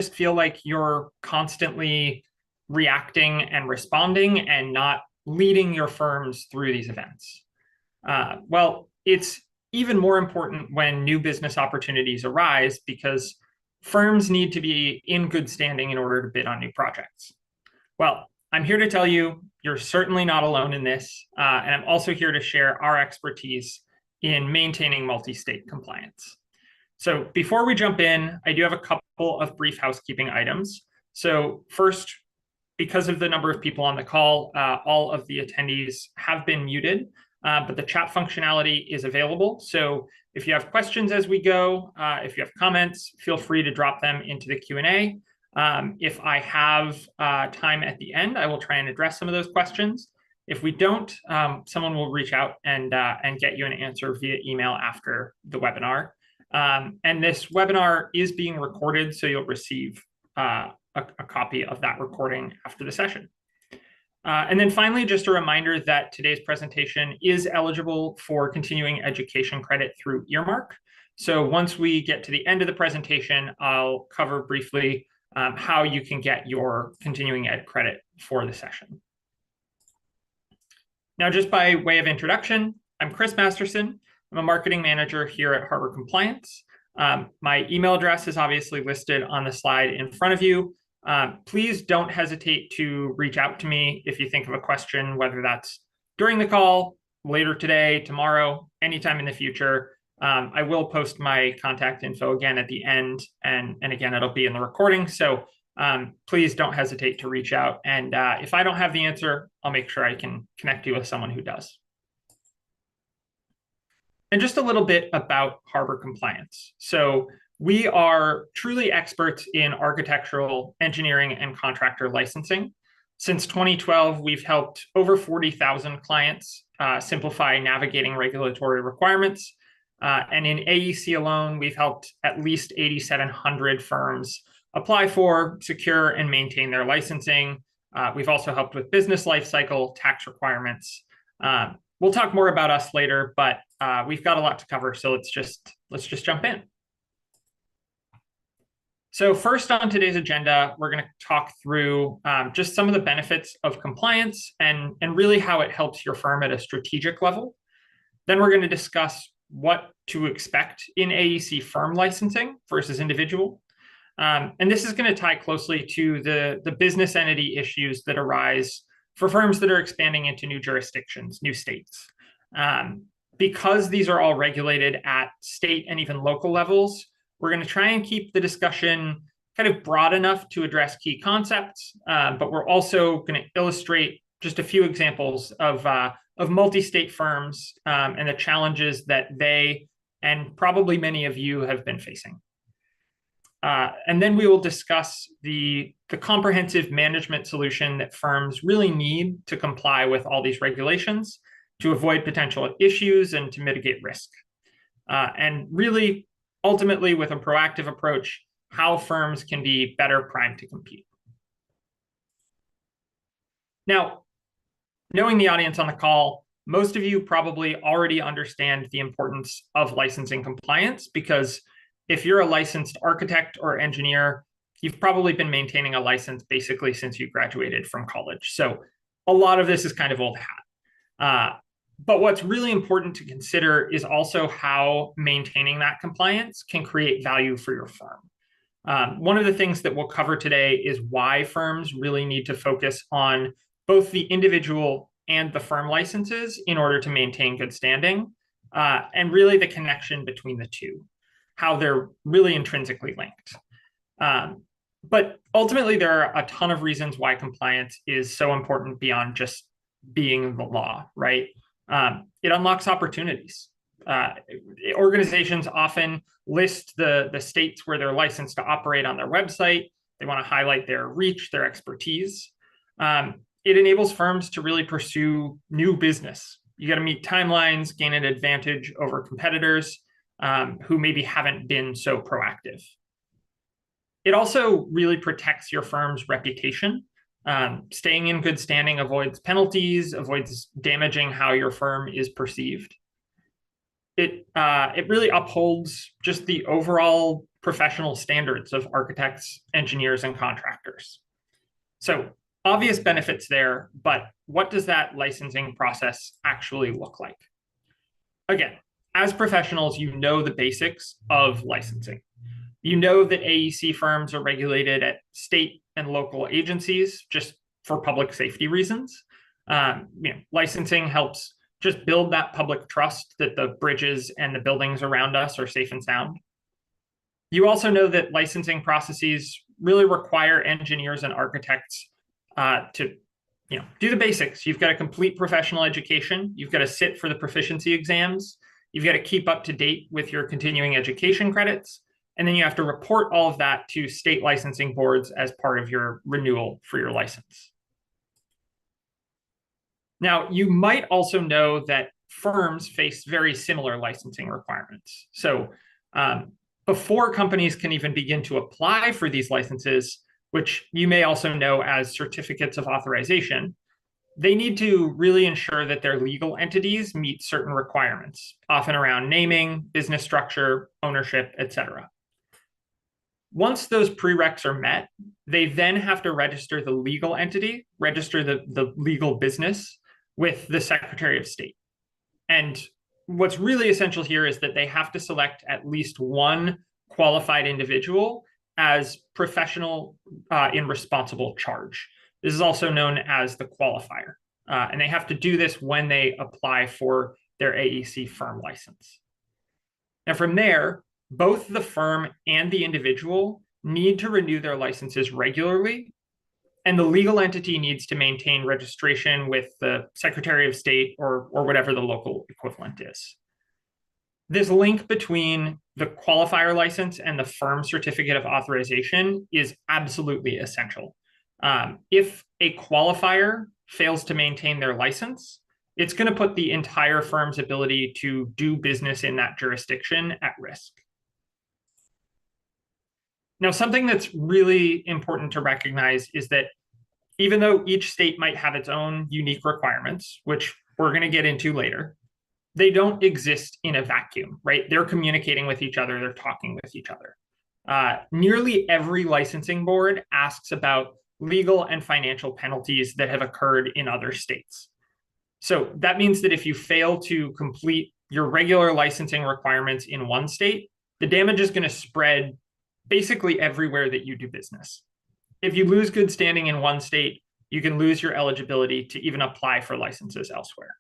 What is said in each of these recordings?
just feel like you're constantly reacting and responding and not leading your firms through these events? Well, it's even more important when new business opportunities arise because firms need to be in good standing in order to bid on new projects. Well, I'm here to tell you you're certainly not alone in this, and I'm also here to share our expertise in maintaining multi-state compliance. So before we jump in, I do have a couple of brief housekeeping items. So first, because of the number of people on the call, all of the attendees have been muted, but the chat functionality is available. So if you have questions as we go, if you have comments, feel free to drop them into the Q&A. If I have time at the end, I will try and address some of those questions. If we don't, someone will reach out and get you an answer via email after the webinar. And this webinar is being recorded, so you'll receive a copy of that recording after the session. And then finally, just a reminder that today's presentation is eligible for continuing education credit through Earmark. So once we get to the end of the presentation, I'll cover briefly how you can get your continuing ed credit for the session. Now, just by way of introduction, I'm Chris Masterson. I'm a marketing manager here at Harbor Compliance. My email address is obviously listed on the slide in front of you. Please don't hesitate to reach out to me if you think of a question, whether that's during the call, later today, tomorrow, anytime in the future. I will post my contact info again at the end, and again, it'll be in the recording. So please don't hesitate to reach out. And if I don't have the answer, I'll make sure I can connect you with someone who does. And just a little bit about Harbor Compliance. So we are truly experts in architectural, engineering, and contractor licensing. Since 2012, we've helped over 40,000 clients simplify navigating regulatory requirements. And in AEC alone, we've helped at least 8,700 firms apply for, secure, and maintain their licensing. We've also helped with business lifecycle, tax requirements. We'll talk more about us later, but we've got a lot to cover, so let's just jump in. So first on today's agenda, we're going to talk through just some of the benefits of compliance and really how it helps your firm at a strategic level. Then we're going to discuss what to expect in AEC firm licensing versus individual. And this is going to tie closely to the business entity issues that arise for firms that are expanding into new jurisdictions, new states. Because these are all regulated at state and even local levels, we're going to try and keep the discussion kind of broad enough to address key concepts, but we're also going to illustrate just a few examples of multi-state firms and the challenges that they and probably many of you have been facing. And then we will discuss the comprehensive management solution that firms really need to comply with all these regulations to avoid potential issues and to mitigate risk. And really, ultimately, with a proactive approach, how firms can be better primed to compete. Now, knowing the audience on the call, most of you probably already understand the importance of licensing compliance because if you're a licensed architect or engineer, you've probably been maintaining a license basically since you graduated from college. So a lot of this is kind of old hat. But what's really important to consider is also how maintaining that compliance can create value for your firm. One of the things that we'll cover today is why firms really need to focus on both the individual and the firm licenses in order to maintain good standing, and really the connection between the two, how they're really intrinsically linked. But ultimately, there are a ton of reasons why compliance is so important beyond just being the law, right? It unlocks opportunities. Organizations often list the states where they're licensed to operate on their website. They want to highlight their reach, their expertise. It enables firms to really pursue new business. You got to meet timelines, gain an advantage over competitors who maybe haven't been so proactive. It also really protects your firm's reputation. Staying in good standing avoids penalties, avoids damaging how your firm is perceived. It really upholds just the overall professional standards of architects, engineers, and contractors. So obvious benefits there, but what does that licensing process actually look like? Again, as professionals, you know the basics of licensing. You know that AEC firms are regulated at state and local agencies just for public safety reasons. Licensing helps just build that public trust that the bridges and the buildings around us are safe and sound. You also know that licensing processes really require engineers and architects to do the basics. You've got to complete professional education. You've got to sit for the proficiency exams. You've got to keep up to date with your continuing education credits. And then you have to report all of that to state licensing boards as part of your renewal for your license. Now, you might also know that firms face very similar licensing requirements. So before companies can even begin to apply for these licenses, which you may also know as certificates of authorization, they need to really ensure that their legal entities meet certain requirements, often around naming, business structure, ownership, etc. Once those prereqs are met, they then have to register the legal entity, register the legal business with the Secretary of State. And what's really essential here is that they have to select at least one qualified individual as professional in responsible charge. This is also known as the qualifier. And they have to do this when they apply for their AEC firm license. Now from there, both the firm and the individual need to renew their licenses regularly, and the legal entity needs to maintain registration with the Secretary of State or whatever the local equivalent is. This link between the qualifier license and the firm certificate of authorization is absolutely essential. If a qualifier fails to maintain their license, it's going to put the entire firm's ability to do business in that jurisdiction at risk. Now, something that's really important to recognize is that even though each state might have its own unique requirements, which we're going to get into later, they don't exist in a vacuum, right? They're communicating with each other, they're talking with each other. Nearly every licensing board asks about legal and financial penalties that have occurred in other states. So that means that if you fail to complete your regular licensing requirements in one state, the damage is going to spread basically everywhere that you do business. If you lose good standing in one state, you can lose your eligibility to even apply for licenses elsewhere.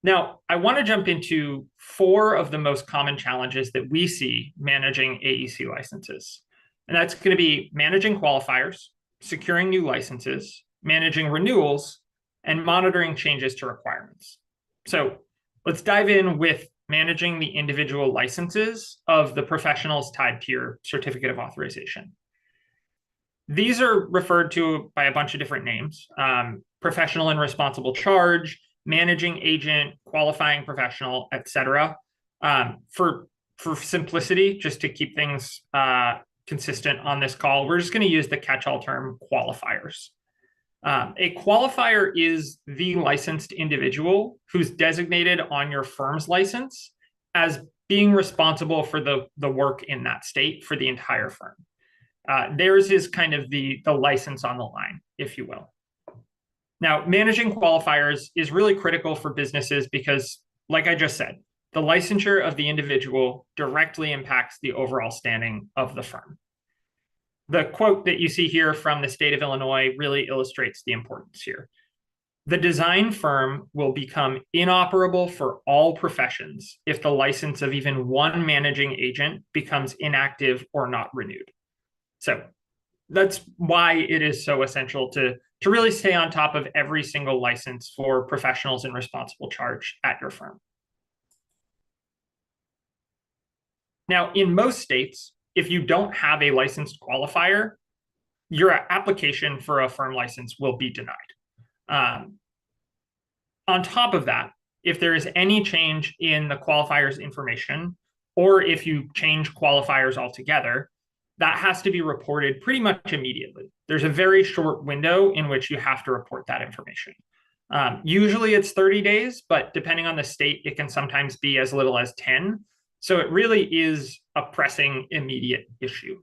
Now, I want to jump into 4 of the most common challenges that we see managing AEC licenses. And that's going to be managing qualifiers, securing new licenses, managing renewals, and monitoring changes to requirements. So let's dive in with managing the individual licenses of the professionals tied to your certificate of authorization. These are referred to by a bunch of different names: professional and responsible charge, managing agent, qualifying professional, etc. For simplicity, just to keep things consistent on this call, we're just going to use the catch-all term qualifiers. A qualifier is the licensed individual who's designated on your firm's license as being responsible for the work in that state for the entire firm. Theirs is kind of the license on the line, if you will. Now, managing qualifiers is really critical for businesses because, like I just said, the licensure of the individual directly impacts the overall standing of the firm. The quote that you see here from the state of Illinois really illustrates the importance here. The design firm will become inoperable for all professions if the license of even one managing agent becomes inactive or not renewed. So that's why it is so essential to really stay on top of every single license for professionals in responsible charge at your firm. Now, in most states, if you don't have a licensed qualifier, your application for a firm license will be denied. On top of that, if there is any change in the qualifier's information, or if you change qualifiers altogether, that has to be reported pretty much immediately. There's a very short window in which you have to report that information. Usually it's 30 days, but depending on the state, it can sometimes be as little as 10. So it really is a pressing, immediate issue.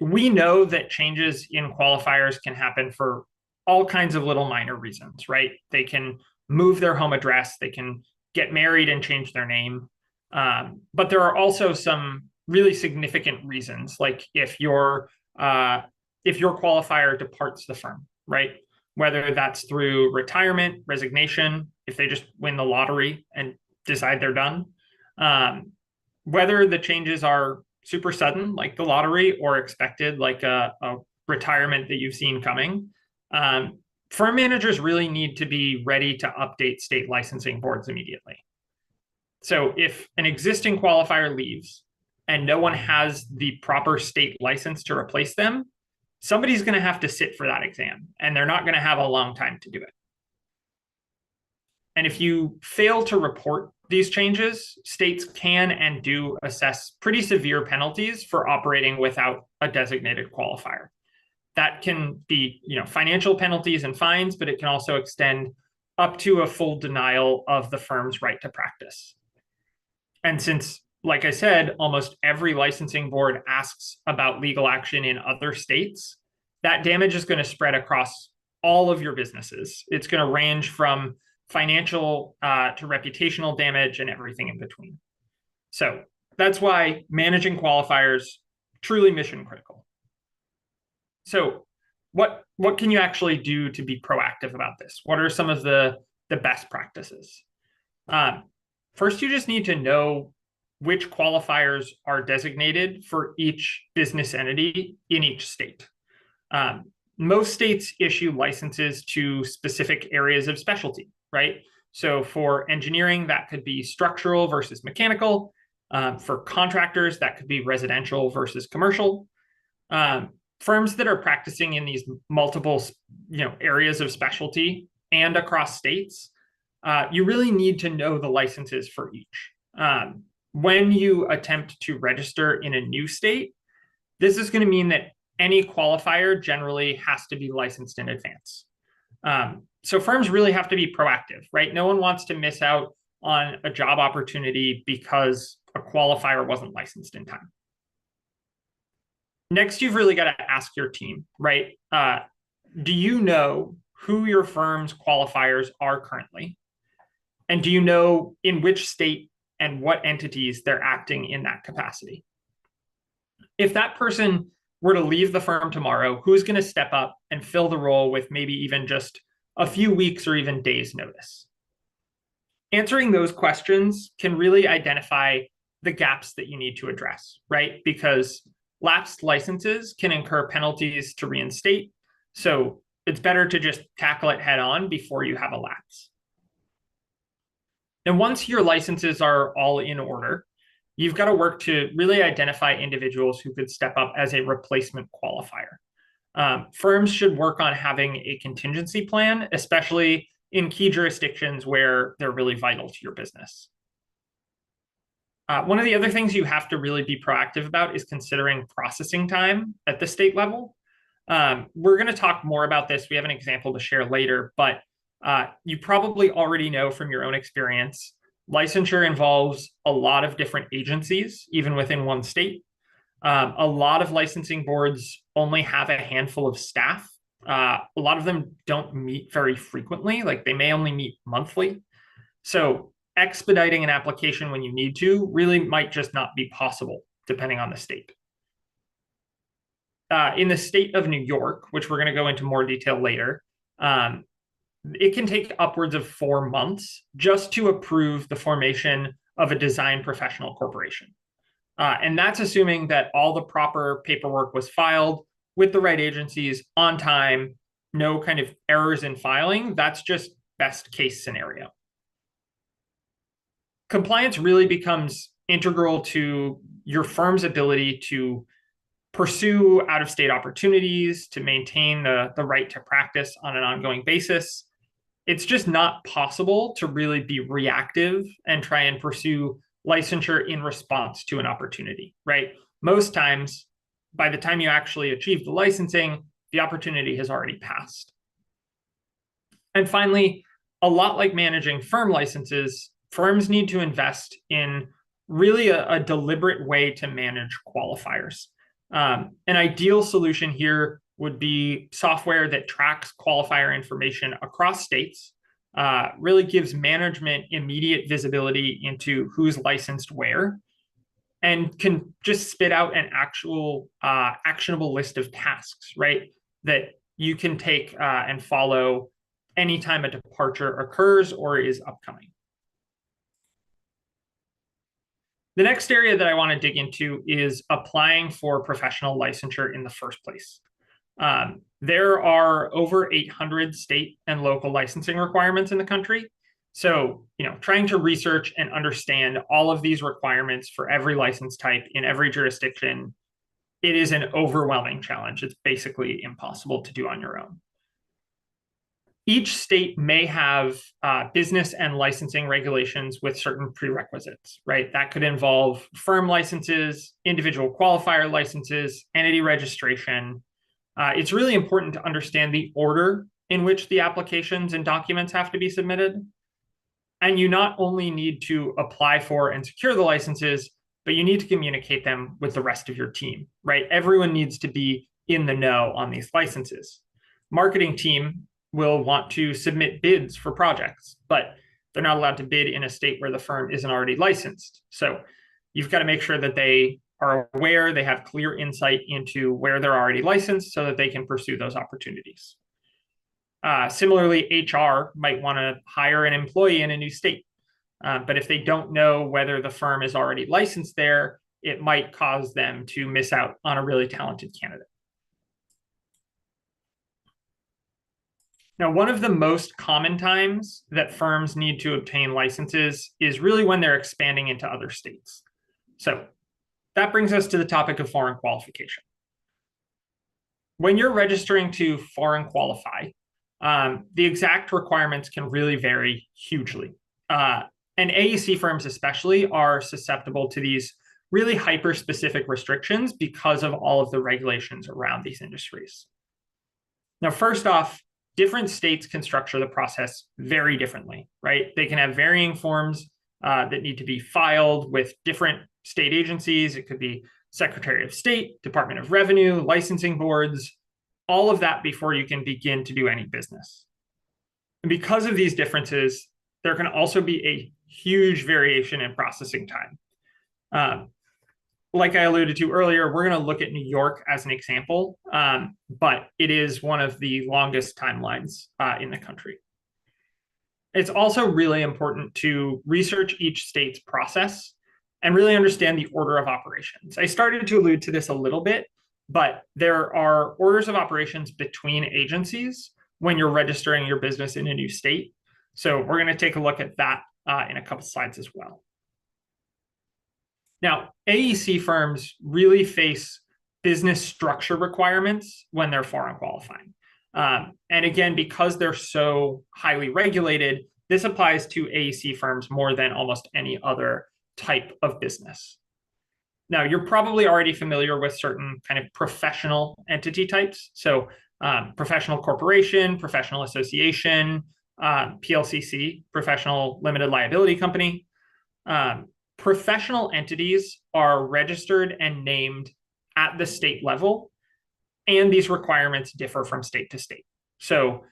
We know that changes in qualifiers can happen for all kinds of little minor reasons, right? They can move their home address, they can get married and change their name. But there are also some really significant reasons, like if your qualifier departs the firm, right? Whether that's through retirement, resignation, if they just win the lottery and decide they're done, whether the changes are super sudden, like the lottery, or expected, like a retirement that you've seen coming. Firm managers really need to be ready to update state licensing boards immediately. So if an existing qualifier leaves and no one has the proper state license to replace them, somebody's going to have to sit for that exam, and they're not going to have a long time to do it. And if you fail to report these changes, states can and do assess pretty severe penalties for operating without a designated qualifier. That can be, financial penalties and fines, but it can also extend up to a full denial of the firm's right to practice. And since, like I said, almost every licensing board asks about legal action in other states, that damage is going to spread across all of your businesses. It's going to range from financial to reputational damage and everything in between. So that's why managing qualifiers truly mission critical. So what can you actually do to be proactive about this? What are some of the best practices? First, you just need to know which qualifiers are designated for each business entity in each state. Most states issue licenses to specific areas of specialty, right? So for engineering, that could be structural versus mechanical. For contractors, that could be residential versus commercial. Firms that are practicing in these multiple, areas of specialty and across states, you really need to know the licenses for each. When you attempt to register in a new state, this is going to mean that any qualifier generally has to be licensed in advance. So firms really have to be proactive, right? No one wants to miss out on a job opportunity because a qualifier wasn't licensed in time. Next, you've really got to ask your team, right? Do you know who your firm's qualifiers are currently? And do you know in which state and what entities they're acting in that capacity? If that person were to leave the firm tomorrow, who's going to step up and fill the role with maybe even just a few weeks or even days notice? Answering those questions can really identify the gaps that you need to address, right? Because lapsed licenses can incur penalties to reinstate. So it's better to just tackle it head on before you have a lapse. And once your licenses are all in order, you've got to work to really identify individuals who could step up as a replacement qualifier. Firms should work on having a contingency plan, especially in key jurisdictions where they're really vital to your business. One of the other things you have to really be proactive about is considering processing time at the state level. We're going to talk more about this. We have an example to share later, but you probably already know from your own experience, licensure involves a lot of different agencies, even within one state. A lot of licensing boards only have a handful of staff. A lot of them don't meet very frequently, like they may only meet monthly. So expediting an application when you need to really might just not be possible, depending on the state. In the state of New York, which we're going to go into more detail later, it can take upwards of 4 months just to approve the formation of a design professional corporation. And that's assuming that all the proper paperwork was filed with the right agencies on time, no kind of errors in filing. That's just best case scenario. Compliance really becomes integral to your firm's ability to pursue out-of-state opportunities, to maintain the right to practice on an ongoing basis. It's just not possible to really be reactive and try and pursue licensure in response to an opportunity, right? Most times, by the time you actually achieve the licensing, the opportunity has already passed. And finally, a lot like managing firm licenses, firms need to invest in really a deliberate way to manage qualifiers. An ideal solution here would be software that tracks qualifier information across states, really gives management immediate visibility into who's licensed where, and can just spit out an actual actionable list of tasks, right? That you can take and follow anytime a departure occurs or is upcoming. The next area that I want to dig into is applying for professional licensure in the first place. There are over 800 state and local licensing requirements in the country. So, trying to research and understand all of these requirements for every license type in every jurisdiction, it is an overwhelming challenge. It's basically impossible to do on your own. Each state may have business and licensing regulations with certain prerequisites, right? That could involve firm licenses, individual qualifier licenses, entity registration. It's really important to understand the order in which the applications and documents have to be submitted. And you not only need to apply for and secure the licenses, but you need to communicate them with the rest of your team, right? Everyone needs to be in the know on these licenses. Marketing team will want to submit bids for projects, but they're not allowed to bid in a state where the firm isn't already licensed. So you've got to make sure that they are aware, they have clear insight into where they're already licensed so that they can pursue those opportunities. Similarly, HR might want to hire an employee in a new state, but if they don't know whether the firm is already licensed there, it might cause them to miss out on a really talented candidate. Now, one of the most common times that firms need to obtain licenses is really when they're expanding into other states. So that brings us to the topic of foreign qualification. When you're registering to foreign qualify, the exact requirements can really vary hugely. And AEC firms especially are susceptible to these really hyper-specific restrictions because of all of the regulations around these industries. Now, first off, different states can structure the process very differently, right? They can have varying forms that need to be filed with different state agencies. It could be Secretary of State, Department of Revenue, licensing boards, all of that before you can begin to do any business. And because of these differences, there can also be a huge variation in processing time. Like I alluded to earlier, we're going to look at New York as an example, but it is one of the longest timelines in the country. It's also really important to research each state's process and really understand the order of operations. I started to allude to this a little bit, but there are orders of operations between agencies when you're registering your business in a new state. So we're going to take a look at that in a couple slides as well. Now, AEC firms really face business structure requirements when they're foreign qualifying. And again, because they're so highly regulated, this applies to AEC firms more than almost any other type of business. Now, you're probably already familiar with certain kind of professional entity types. So professional corporation, professional association, PLCC, professional limited liability company. Professional entities are registered and named at the state level, and these requirements differ from state to state. So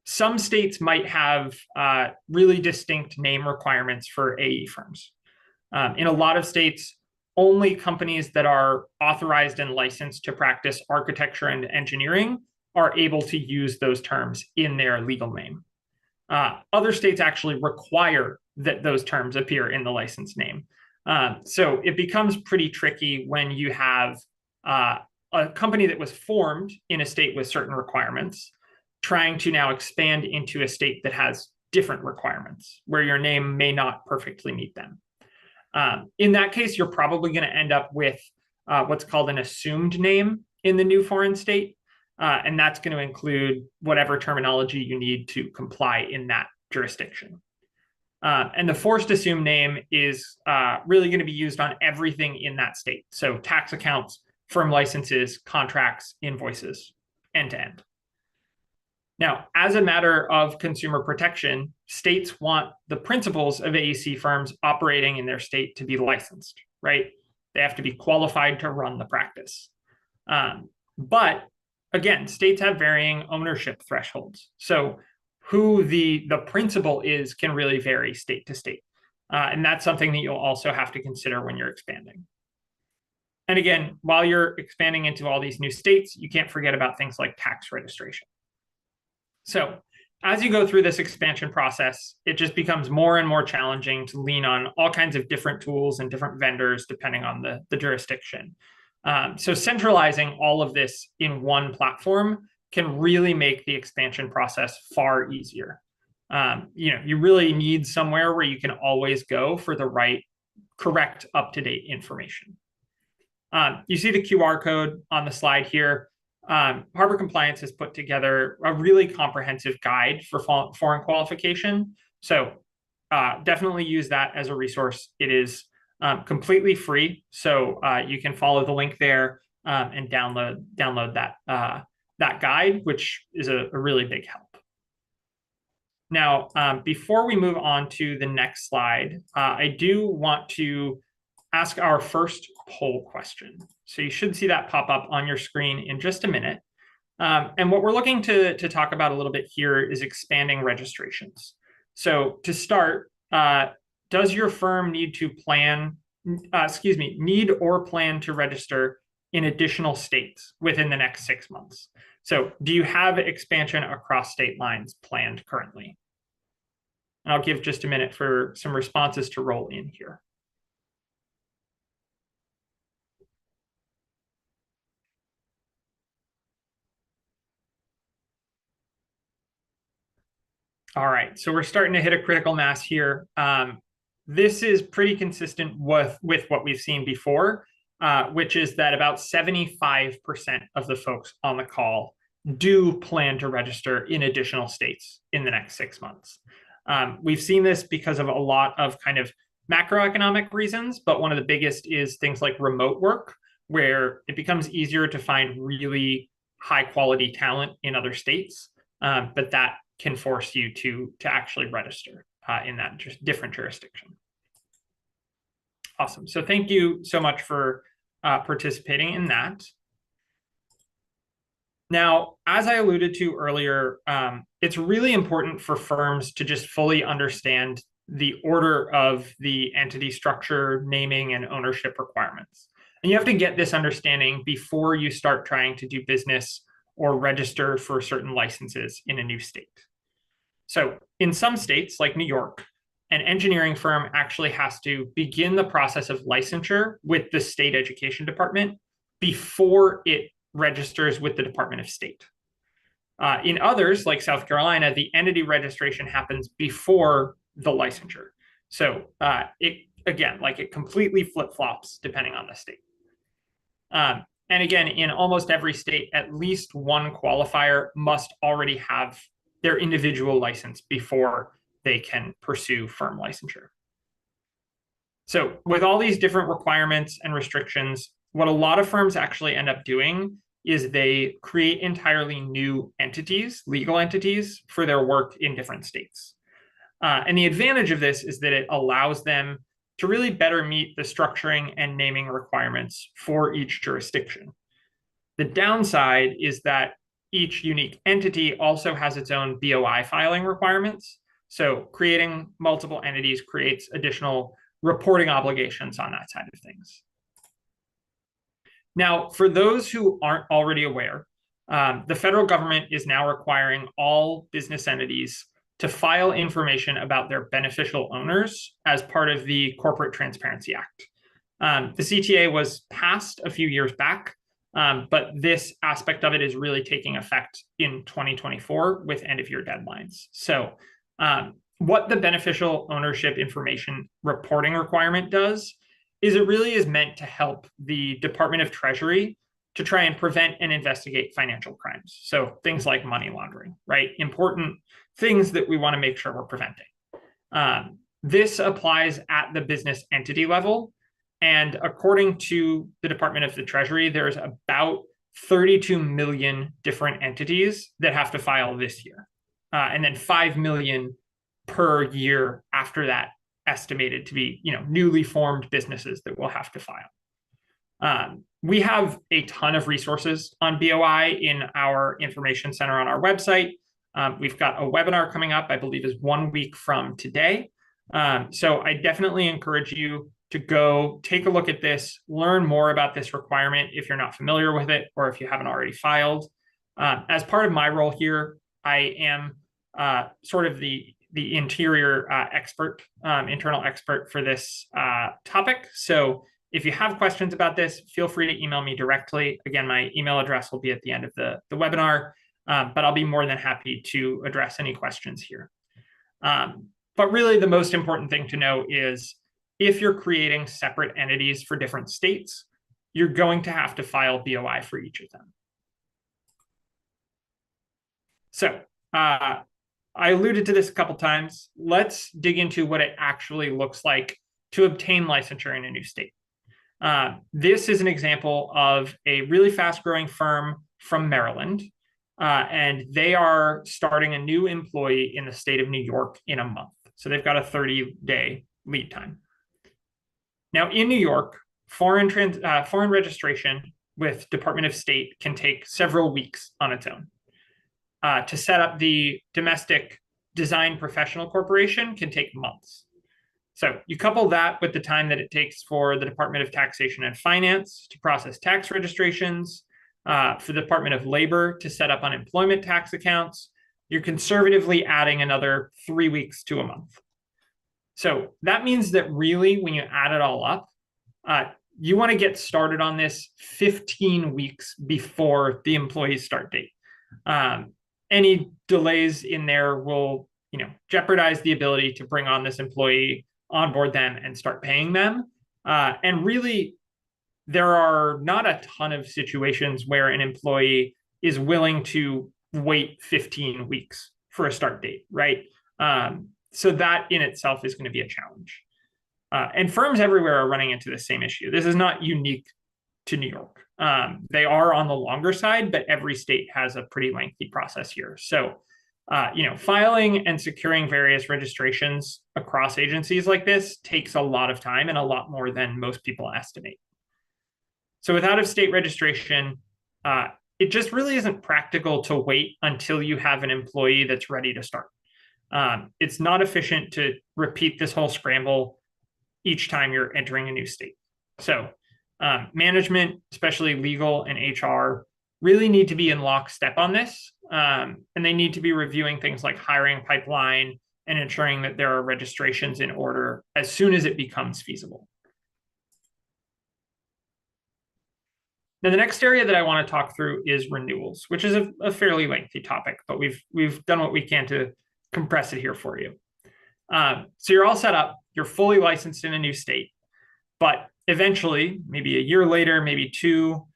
some states might have really distinct name requirements for AE firms. In a lot of states, only companies that are authorized and licensed to practice architecture and engineering are able to use those terms in their legal name. Other states actually require that those terms appear in the license name. So it becomes pretty tricky when you have a company that was formed in a state with certain requirements, trying to now expand into a state that has different requirements, where your name may not perfectly meet them. In that case, you're probably going to end up with what's called an assumed name in the new foreign state. And that's going to include whatever terminology you need to comply in that jurisdiction. And the forced assumed name is really going to be used on everything in that state. So tax accounts, firm licenses, contracts, invoices, end to end. Now, as a matter of consumer protection, states want the principals of AEC firms operating in their state to be licensed, right? They have to be qualified to run the practice. But again, states have varying ownership thresholds. So who the principal is can really vary state to state. And that's something that you'll also have to consider when you're expanding. And again, while you're expanding into all these new states, you can't forget about things like tax registration. So as you go through this expansion process, it just becomes more and more challenging to lean on all kinds of different tools and different vendors depending on the jurisdiction. So centralizing all of this in one platform can really make the expansion process far easier. You really need somewhere where you can always go for the right, correct, up-to-date information. You see the QR code on the slide here. Harbor Compliance has put together a really comprehensive guide for foreign qualification. So definitely use that as a resource. It is completely free. So you can follow the link there and download that guide, which is a really big help. Now, before we move on to the next slide, I do want to ask our first poll question. So you should see that pop up on your screen in just a minute. And what we're looking to talk about a little bit here is expanding registrations. So to start, does your firm need or plan to register in additional states within the next 6 months? So do you have expansion across state lines planned currently? And I'll give just a minute for some responses to roll in here. All right, so we're starting to hit a critical mass here. This is pretty consistent with what we've seen before, which is that about 75% of the folks on the call do plan to register in additional states in the next 6 months. We've seen this because of a lot of kind of macroeconomic reasons, but one of the biggest is things like remote work, where it becomes easier to find really high quality talent in other states, but that can force you to actually register in that different jurisdiction. Awesome. So thank you so much for participating in that. Now, as I alluded to earlier, it's really important for firms to just fully understand the order of the entity structure, naming, and ownership requirements. And you have to get this understanding before you start trying to do business or register for certain licenses in a new state. So in some states, like New York, an engineering firm actually has to begin the process of licensure with the state education department before it registers with the Department of State. In others, like South Carolina, the entity registration happens before the licensure. So it completely flip-flops depending on the state. And again, in almost every state, at least one qualifier must already have their individual license before they can pursue firm licensure. So with all these different requirements and restrictions, what a lot of firms actually end up doing is they create entirely new entities, legal entities, for their work in different states. And the advantage of this is that it allows them to really better meet the structuring and naming requirements for each jurisdiction. The downside is that each unique entity also has its own BOI filing requirements. So creating multiple entities creates additional reporting obligations on that side of things. Now, for those who aren't already aware, the federal government is now requiring all business entities to file information about their beneficial owners as part of the Corporate Transparency Act. The CTA was passed a few years back, but this aspect of it is really taking effect in 2024 with end-of-year deadlines. So what the beneficial ownership information reporting requirement does is it really is meant to help the Department of Treasury to try and prevent and investigate financial crimes. So things like money laundering, right? Important things that we want to make sure we're preventing. This applies at the business entity level. And according to the Department of the Treasury, there's about 32 million different entities that have to file this year, and then 5 million per year after that, estimated to be newly formed businesses that will have to file. We have a ton of resources on BOI in our information center on our website. We've got a webinar coming up, I believe is 1 week from today. So I definitely encourage you to go take a look at this, learn more about this requirement if you're not familiar with it, or if you haven't already filed. As part of my role here, I am sort of the interior expert, internal expert for this topic. So if you have questions about this, feel free to email me directly. Again, my email address will be at the end of the webinar, but I'll be more than happy to address any questions here. But really, the most important thing to know is if you're creating separate entities for different states, you're going to have to file BOI for each of them. So I alluded to this a couple times. Let's dig into what it actually looks like to obtain licensure in a new state. This is an example of a really fast-growing firm from Maryland, and they are starting a new employee in the state of New York in a month. So they've got a 30-day lead time. Now, in New York, foreign registration with Department of State can take several weeks on its own. To set up the domestic design professional corporation can take months. So you couple that with the time that it takes for the Department of Taxation and Finance to process tax registrations, for the Department of Labor to set up unemployment tax accounts, you're conservatively adding another 3 weeks to a month. So that means that really, when you add it all up, you want to get started on this 15 weeks before the employee's start date. Any delays in there will, jeopardize the ability to bring on this employee, onboard them, and start paying them. And really, there are not a ton of situations where an employee is willing to wait 15 weeks for a start date, right? So that in itself is going to be a challenge. And firms everywhere are running into the same issue. This is not unique to New York. They are on the longer side, but every state has a pretty lengthy process here. So, filing and securing various registrations across agencies like this takes a lot of time and a lot more than most people estimate. So with out-of-state registration, it just really isn't practical to wait until you have an employee that's ready to start. It's not efficient to repeat this whole scramble each time you're entering a new state. So management, especially legal and HR, really need to be in lockstep on this. And they need to be reviewing things like hiring pipeline and ensuring that there are registrations in order as soon as it becomes feasible. Now, the next area that I want to talk through is renewals, which is a fairly lengthy topic, but we've done what we can to compress it here for you. So you're all set up, you're fully licensed in a new state, but eventually, maybe a year later, maybe 2,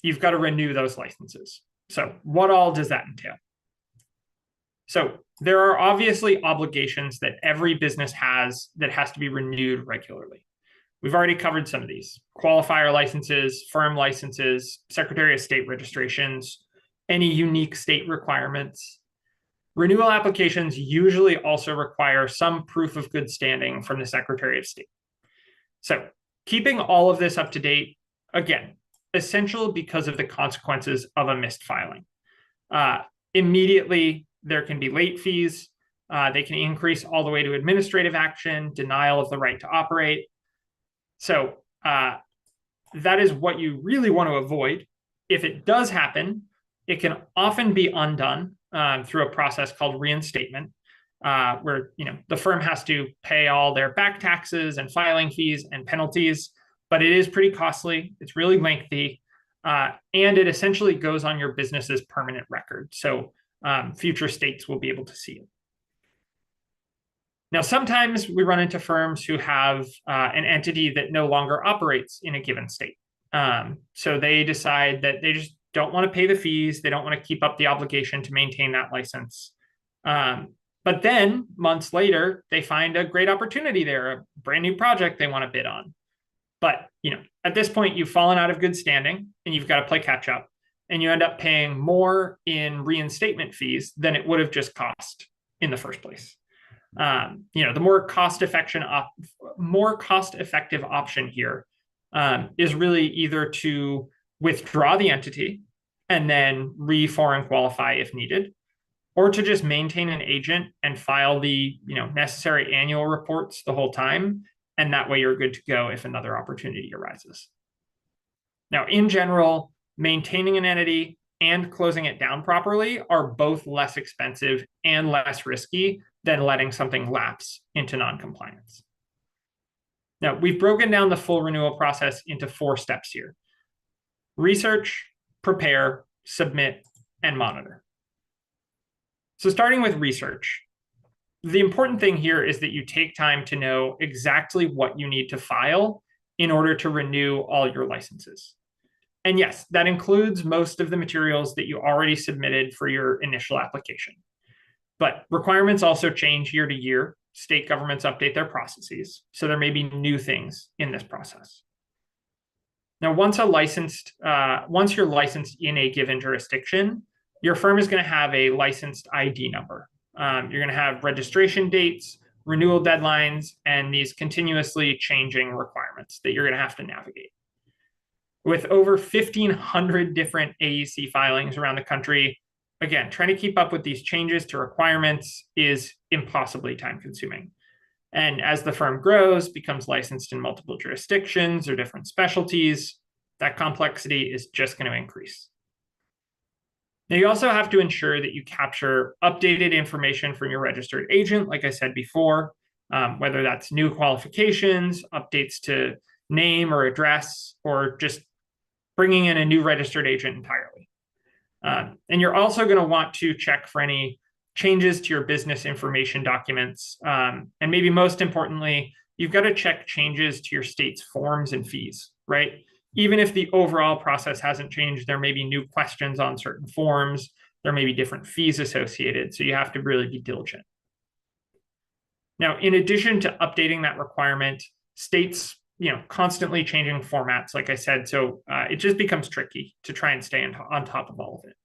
you've got to renew those licenses. So what all does that entail? So there are obviously obligations that every business has that has to be renewed regularly. We've already covered some of these: qualifier licenses, firm licenses, Secretary of State registrations, any unique state requirements. Renewal applications usually also require some proof of good standing from the Secretary of State. So keeping all of this up to date, again, essential because of the consequences of a missed filing. Immediately, there can be late fees. They can increase all the way to administrative action, denial of the right to operate. So that is what you really want to avoid. If it does happen, it can often be undone through a process called reinstatement, where the firm has to pay all their back taxes and filing fees and penalties, but it is pretty costly. It's really lengthy, and it essentially goes on your business's permanent record. So future states will be able to see it. Now, sometimes we run into firms who have an entity that no longer operates in a given state. So they decide that they just don't want to pay the fees. They don't want to keep up the obligation to maintain that license. But then months later, they find a great opportunity there, a brand new project they want to bid on. But at this point, you've fallen out of good standing and you've got to play catch up. and you end up paying more in reinstatement fees than it would have just cost in the first place. The more cost-effective option here is really either to withdraw the entity and then re-foreign qualify if needed, or to just maintain an agent and file the necessary annual reports the whole time, and that way you're good to go if another opportunity arises. Now, in general, maintaining an entity and closing it down properly are both less expensive and less risky than letting something lapse into non-compliance. Now, we've broken down the full renewal process into 4 steps here: research, prepare, submit, and monitor. So starting with research, the important thing here is that you take time to know exactly what you need to file in order to renew all your licenses. And yes, that includes most of the materials that you already submitted for your initial application. But requirements also change year to year. State governments update their processes, so there may be new things in this process. Now, once you're licensed in a given jurisdiction, your firm is going to have a licensed ID number. You're going to have registration dates, renewal deadlines, and these continuously changing requirements that you're going to have to navigate. With over 1,500 different AEC filings around the country, again, trying to keep up with these changes to requirements is impossibly time-consuming. And as the firm grows, becomes licensed in multiple jurisdictions or different specialties, that complexity is just going to increase. Now, you also have to ensure that you capture updated information from your registered agent, like I said before, whether that's new qualifications, updates to name or address, or just bringing in a new registered agent entirely. And you're also going to want to check for any changes to your business information documents. And maybe most importantly, you've got to check changes to your state's forms and fees, right? Even if the overall process hasn't changed, there may be new questions on certain forms. There may be different fees associated. So you have to really be diligent. Now, in addition to updating that requirement, states constantly changing formats, like I said, so it just becomes tricky to try and stay on top of all of it.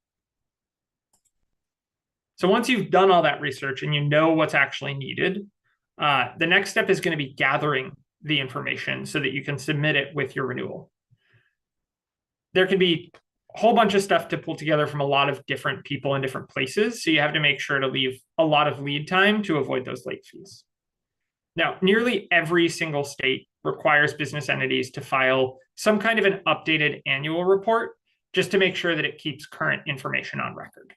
So once you've done all that research and you know what's actually needed, the next step is going to be gathering the information so that you can submit it with your renewal. There can be a whole bunch of stuff to pull together from a lot of different people in different places, so you have to make sure to leave a lot of lead time to avoid those late fees. Now, nearly every single state requires business entities to file some kind of an updated annual report just to make sure that it keeps current information on record.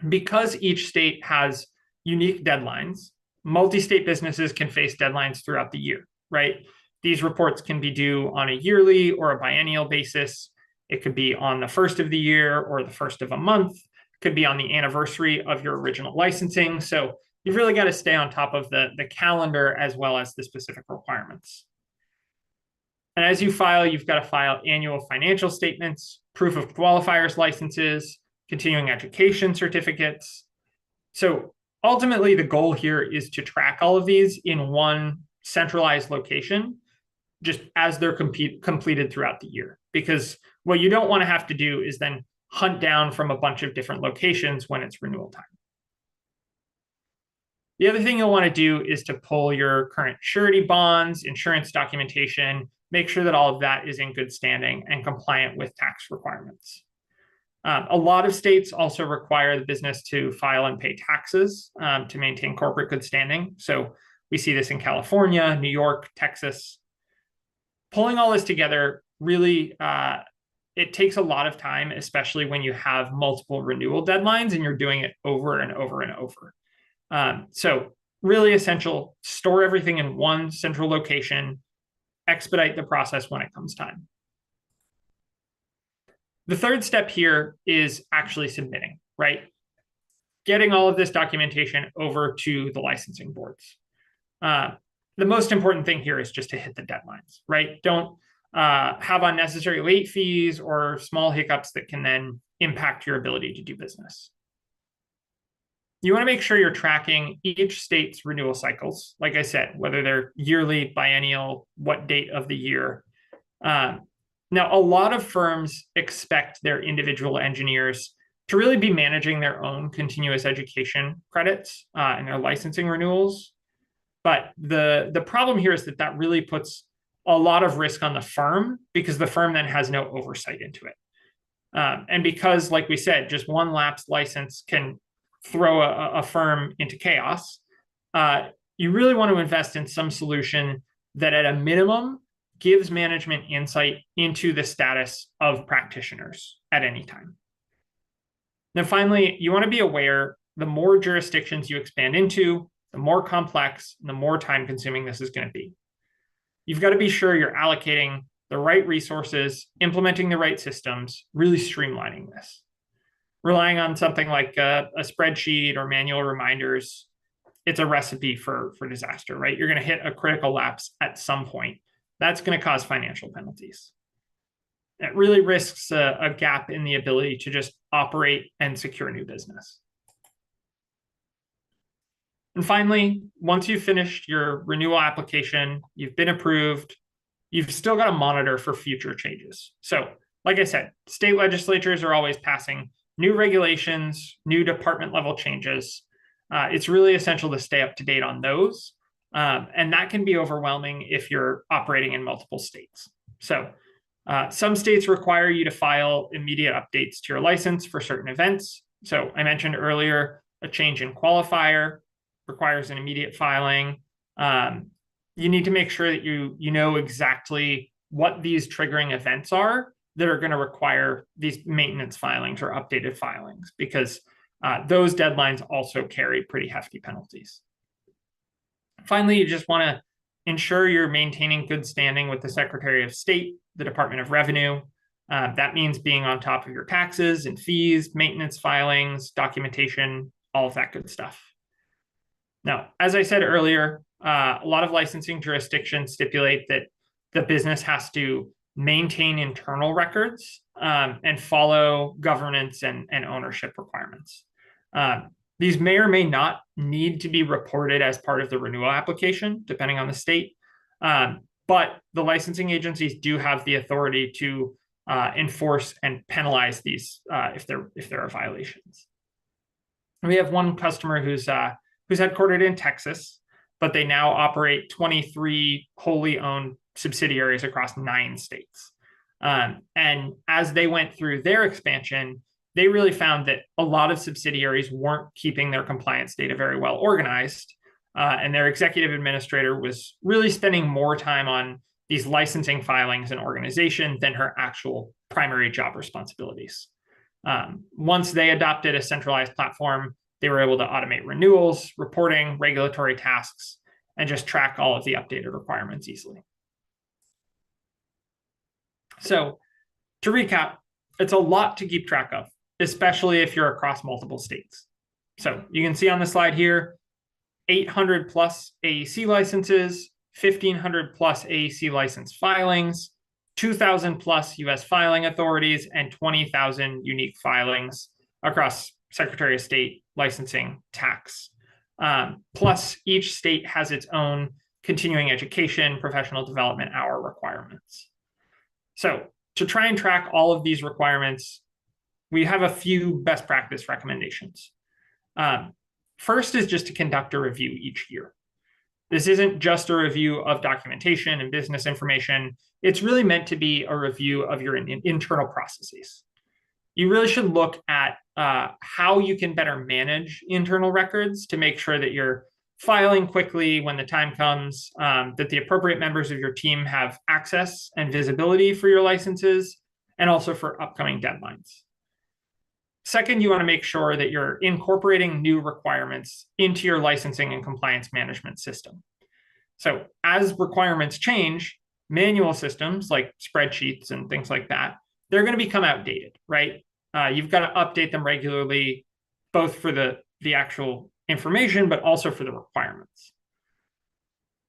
Because each state has unique deadlines, multi-state businesses can face deadlines throughout the year, right? These reports can be due on a yearly or a biennial basis. It could be on the first of the year or the first of a month. It could be on the anniversary of your original licensing. So you've really got to stay on top of the calendar as well as the specific requirements. And as you file, you've got to file annual financial statements, proof of qualifiers licenses, continuing education certificates. So ultimately, the goal here is to track all of these in one centralized location, just as they're completed throughout the year. Because what you don't want to have to do is then hunt down from a bunch of different locations when it's renewal time. The other thing you'll want to do is to pull your current surety bonds, insurance documentation, make sure that all of that is in good standing and compliant with tax requirements. A lot of states also require the business to file and pay taxes to maintain corporate good standing. So we see this in California, New York, Texas. Pulling all this together really, it takes a lot of time, especially when you have multiple renewal deadlines and you're doing it over and over and over. So really essential, store everything in one central location, expedite the process when it comes time. The third step here is actually submitting, right? Getting all of this documentation over to the licensing boards. The most important thing here is just to hit the deadlines, right? Don't have unnecessary late fees or small hiccups that can then impact your ability to do business. You want to make sure you're tracking each state's renewal cycles. Like I said, whether they're yearly, biennial, what date of the year. Now, a lot of firms expect their individual engineers to really be managing their own continuous education credits and their licensing renewals. But the problem here is that really puts a lot of risk on the firm because the firm then has no oversight into it. And because, like we said, just one lapsed license can throw a firm into chaos, you really want to invest in some solution that at a minimum gives management insight into the status of practitioners at any time. Then finally, you want to be aware the more jurisdictions you expand into, the more complex and the more time consuming this is going to be. You've got to be sure you're allocating the right resources, implementing the right systems, really streamlining this. Relying on something like a spreadsheet or manual reminders, it's a recipe for disaster, right? You're going to hit a critical lapse at some point. That's going to cause financial penalties. It really risks a gap in the ability to just operate and secure new business. And finally, once you've finished your renewal application, you've been approved, you've still got to monitor for future changes. So, like I said, state legislatures are always passing new regulations, new department level changes. It's really essential to stay up to date on those. And that can be overwhelming if you're operating in multiple states. So some states require you to file immediate updates to your license for certain events. So I mentioned earlier, a change in qualifier requires an immediate filing. You need to make sure that you know exactly what these triggering events are that are going to require these maintenance filings or updated filings, because those deadlines also carry pretty hefty penalties. Finally, you just want to ensure you're maintaining good standing with the Secretary of State, the Department of Revenue. That means being on top of your taxes and fees, maintenance filings, documentation, all of that good stuff. Now, as I said earlier, a lot of licensing jurisdictions stipulate that the business has to maintain internal records and follow governance and ownership requirements. These may or may not need to be reported as part of the renewal application, depending on the state. But the licensing agencies do have the authority to enforce and penalize these if there are violations. We have one customer who's headquartered in Texas, but they now operate 23 wholly owned subsidiaries across 9 states. And as they went through their expansion, they really found that a lot of subsidiaries weren't keeping their compliance data very well organized. And their executive administrator was really spending more time on these licensing filings and organization than her actual primary job responsibilities. Once they adopted a centralized platform, they were able to automate renewals, reporting, regulatory tasks, and just track all of the updated requirements easily. So to recap, it's a lot to keep track of, especially if you're across multiple states. So you can see on the slide here, 800 plus AEC licenses, 1,500 plus AEC license filings, 2,000 plus US filing authorities, and 20,000 unique filings across Secretary of State, licensing, tax. Plus, each state has its own continuing education, professional development hour requirements. So to try and track all of these requirements, we have a few best practice recommendations. First is just to conduct a review each year. This isn't just a review of documentation and business information. It's really meant to be a review of your internal processes. You really should look at how you can better manage internal records to make sure that you're filing quickly when the time comes, that the appropriate members of your team have access and visibility for your licenses, and also for upcoming deadlines. Second, you want to make sure that you're incorporating new requirements into your licensing and compliance management system. So as requirements change, manual systems like spreadsheets and things like that, they're going to become outdated, right? You've got to update them regularly, both for the actual information, but also for the requirements.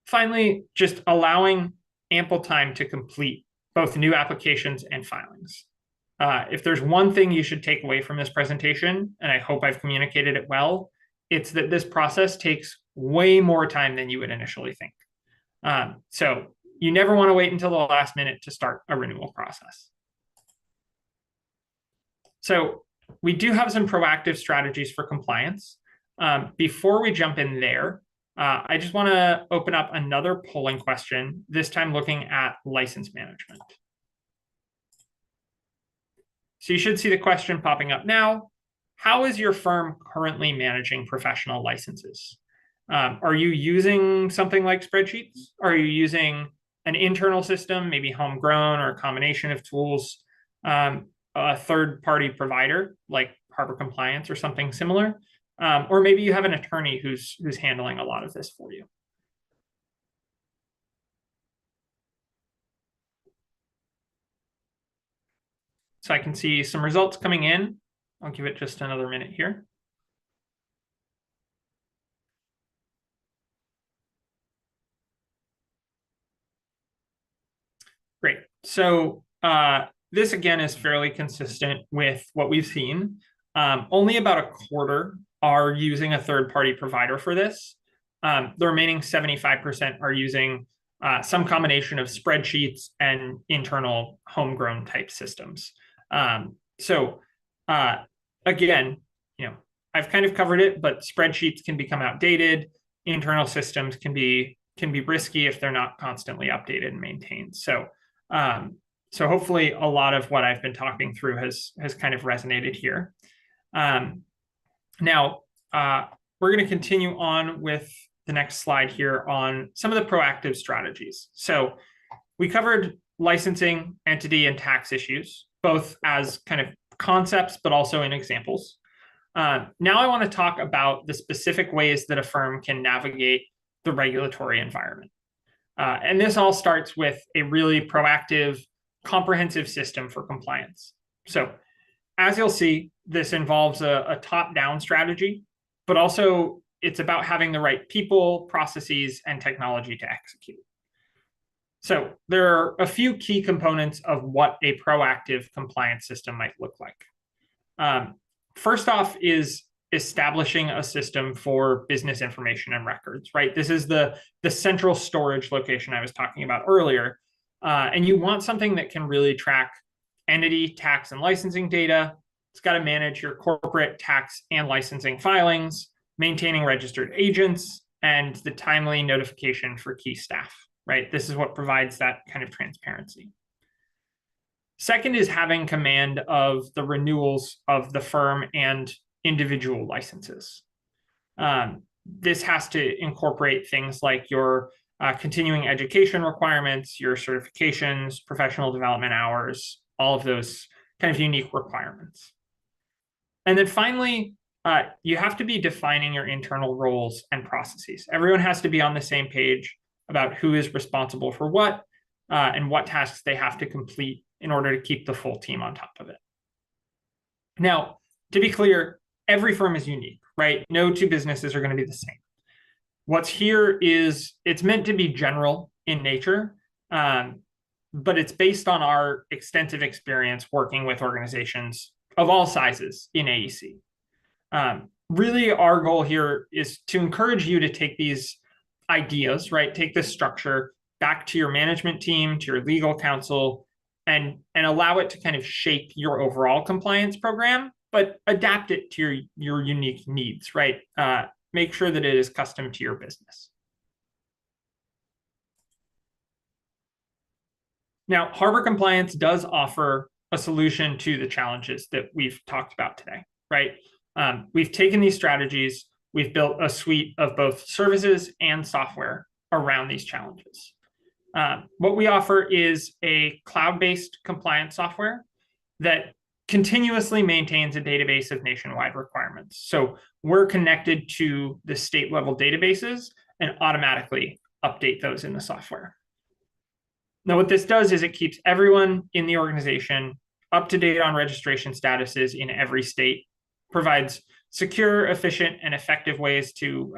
Finally, just allowing ample time to complete both new applications and filings. If there's one thing you should take away from this presentation, and I hope I've communicated it well, it's that this process takes way more time than you would initially think. So you never want to wait until the last minute to start a renewal process. So we do have some proactive strategies for compliance. Before we jump in there, I just want to open up another polling question, this time looking at license management. So you should see the question popping up now. How is your firm currently managing professional licenses? Are you using something like spreadsheets? Are you using an internal system, maybe homegrown or a combination of tools, a third-party provider like Harbor Compliance or something similar? Or maybe you have an attorney who's handling a lot of this for you. So I can see some results coming in. I'll give it just another minute here. Great. So this, again, is fairly consistent with what we've seen. Only about a quarter are using a third-party provider for this. The remaining 75% are using some combination of spreadsheets and internal homegrown type systems. So again, I've kind of covered it, but spreadsheets can become outdated. Internal systems can be risky if they're not constantly updated and maintained. So hopefully a lot of what I've been talking through has kind of resonated here. Now, we're going to continue on with the next slide here on some of the proactive strategies. So we covered licensing, entity, and tax issues, both as kind of concepts, but also in examples. Now I want to talk about the specific ways that a firm can navigate the regulatory environment. And this all starts with a really proactive, comprehensive system for compliance. So as you'll see, this involves a top-down strategy, but also it's about having the right people, processes, and technology to execute. So there are a few key components of what a proactive compliance system might look like. First off is establishing a system for business information and records, right? This is the central storage location I was talking about earlier. And you want something that can really track entity, tax, and licensing data. It's got to manage your corporate tax and licensing filings, maintaining registered agents, and the timely notification for key staff, right? This is what provides that kind of transparency. Second is having command of the renewals of the firm and individual licenses. This has to incorporate things like your continuing education requirements, your certifications, professional development hours, all of those kind of unique requirements. And then finally, you have to be defining your internal roles and processes. Everyone has to be on the same page about who is responsible for what and what tasks they have to complete in order to keep the full team on top of it. Now, to be clear, every firm is unique, right? No two businesses are going to be the same. What's here is it's meant to be general in nature, but it's based on our extensive experience working with organizations of all sizes in AEC. Really, our goal here is to encourage you to take these ideas, right? Take this structure back to your management team, to your legal counsel, and allow it to kind of shape your overall compliance program, but adapt it to your unique needs, right? Make sure that it is custom to your business. Now, Harbor Compliance does offer a solution to the challenges that we've talked about today, right? We've taken these strategies, we've built a suite of both services and software around these challenges. What we offer is a cloud-based compliance software that continuously maintains a database of nationwide requirements. So we're connected to the state level databases and automatically update those in the software. Now, what this does is it keeps everyone in the organization up to date on registration statuses in every state, provides secure, efficient, and effective ways to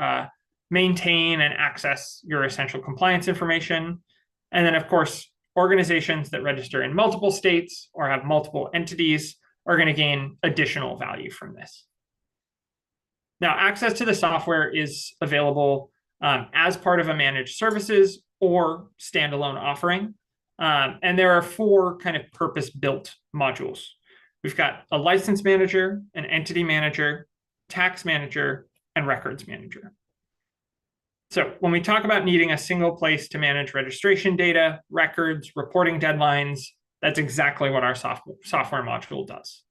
maintain and access your essential compliance information. And then, of course, organizations that register in multiple states or have multiple entities are going to gain additional value from this. Now, access to the software is available as part of a managed services or standalone offering. And there are 4 kind of purpose-built modules. We've got a license manager, an entity manager, tax manager, and records manager. So when we talk about needing a single place to manage registration data, records, reporting deadlines, that's exactly what our software module does.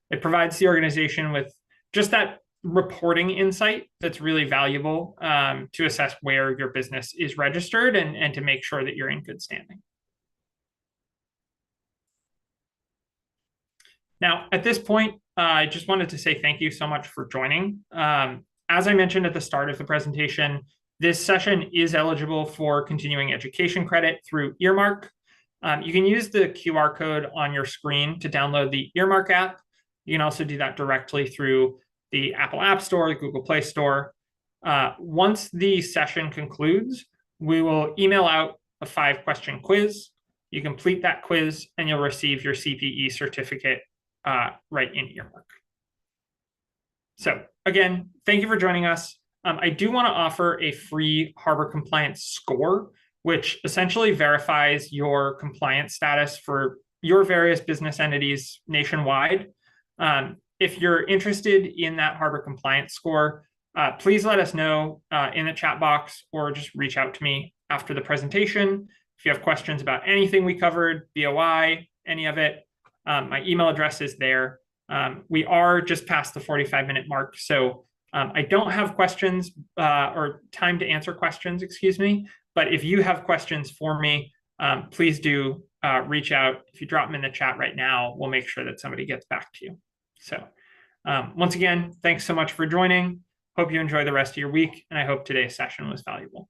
It provides the organization with just that reporting insight that's really valuable to assess where your business is registered and to make sure that you're in good standing. Now, at this point, I just wanted to say thank you so much for joining. As I mentioned at the start of the presentation, this session is eligible for continuing education credit through Earmark. You can use the QR code on your screen to download the Earmark app. You can also do that directly through the Apple App Store, the Google Play Store. Once the session concludes, we will email out a 5-question quiz. You complete that quiz and you'll receive your CPE certificate right in Earmark. So again, thank you for joining us. I do want to offer a free Harbor Compliance score, which essentially verifies your compliance status for your various business entities nationwide. If you're interested in that Harbor Compliance score, please let us know in the chat box or just reach out to me after the presentation. If you have questions about anything we covered, BOI, any of it, my email address is there. We are just past the 45-minute mark, so I don't have questions or time to answer questions, excuse me. But if you have questions for me, please do reach out. If you drop them in the chat right now, we'll make sure that somebody gets back to you. So once again, thanks so much for joining. Hope you enjoy the rest of your week, and I hope today's session was valuable.